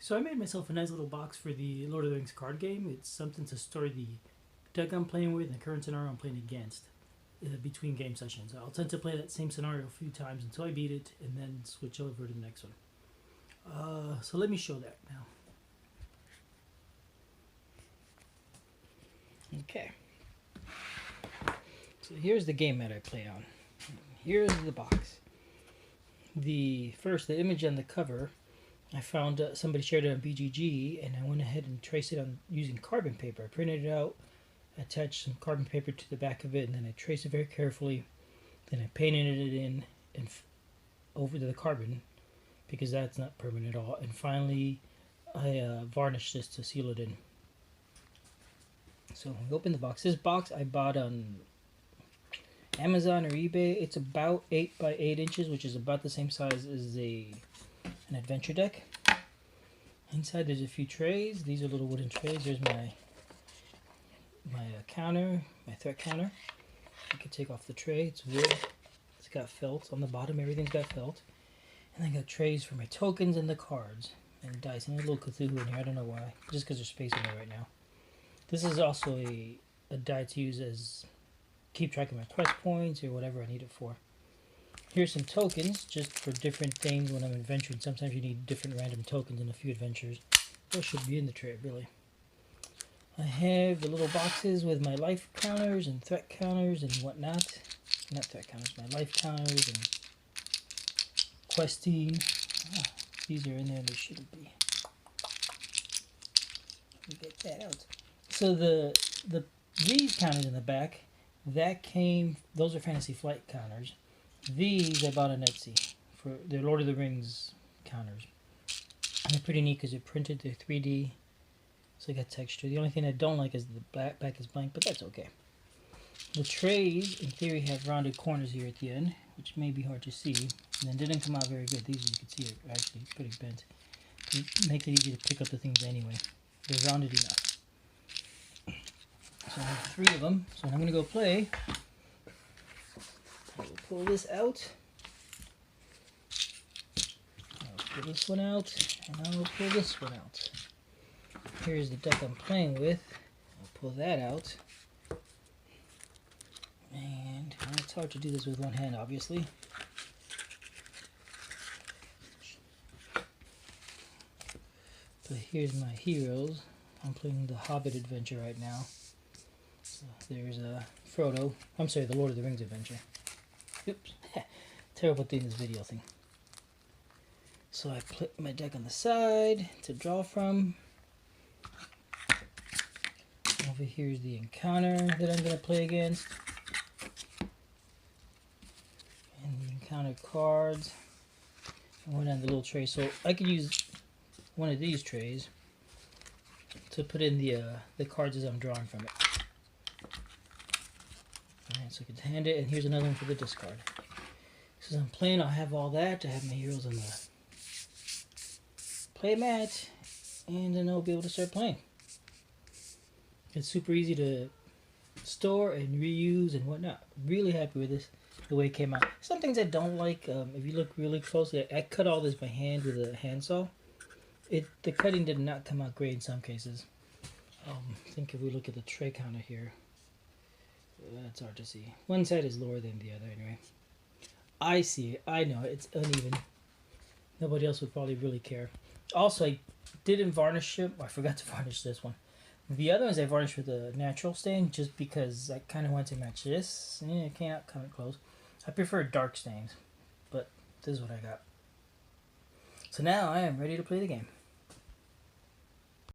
So I made myself a nice little box for the Lord of the Rings card game. It's something to store the deck I'm playing with and the current scenario I'm playing against between game sessions. I'll tend to play that same scenario a few times until I beat it and then switch over to the next one. So let me show that now. Okay. So here's the game that I play on. Here's the box. The image on the cover, I found somebody shared it on BGG, and I went ahead and traced it on using carbon paper. I printed it out, attached some carbon paper to the back of it, and then I traced it very carefully. Then I painted it in and over to the carbon because that's not permanent at all. And finally, I varnished this to seal it in. So we open the box. This box I bought on Amazon or eBay. It's about 8 by 8 inches, which is about the same size as an adventure deck. Inside there's a few trays. These are little wooden trays. There's my counter, my threat counter. I can take off the tray. It's wood. It's got felt on the bottom. Everything's got felt. And I got trays for my tokens and the cards and dice. And a little Cthulhu in here. I don't know why. Just because there's space in there right now. This is also a die to use as keep track of my quest points or whatever I need it for. Here's some tokens just for different things when I'm adventuring. Sometimes you need different random tokens in a few adventures. Those should be in the tray, really. I have the little boxes with my life counters and threat counters and whatnot. Not threat counters, my life counters and questing. These are in there, they shouldn't be. Let me get that out. So these counters in the back, those are Fantasy Flight counters. These I bought on Etsy for the Lord of the Rings counters. And they're pretty neat because they're printed, they're 3D, so they got texture. The only thing I don't like is the back is blank, but that's okay. The trays, in theory, have rounded corners here at the end, which may be hard to see, and then didn't come out very good. These, you can see, are actually pretty bent. It makes it easy to pick up the things anyway. They're rounded enough. So I have 3 of them, so when I'm going to go play, I will pull this out, I'll pull this one out, and I will pull this one out. Here's the deck I'm playing with. I'll pull that out. And it's hard to do this with one hand, obviously. But here's my heroes. I'm playing the Hobbit adventure right now. So there's Frodo. I'm sorry, the Lord of the Rings adventure. Oops. Terrible doing this video thing. So I put my deck on the side to draw from. Over here's the encounter that I'm going to play against. And the encounter cards. I went on the little tray. So I could use one of these trays to put in the cards as I'm drawing from it. Alright, so I can hand it, and here's another one for the discard. So as I'm playing, I'll have all that. I have my heroes on the play mat, and then I'll be able to start playing. It's super easy to store and reuse and whatnot. Really happy with this, the way it came out. Some things I don't like, if you look really closely, I cut all this by hand with a handsaw. The cutting did not come out great in some cases. I think if we look at the tray counter here, that's hard to see. One side is lower than the other anyway. I see it. I know it's uneven. Nobody else would probably really care. Also, I didn't varnish it. I forgot to varnish this one. The other ones I varnished with a natural stain just because I kind of want to match this. Yeah, I can't come close. I prefer dark stains, but this is what I got. So now I am ready to play the game.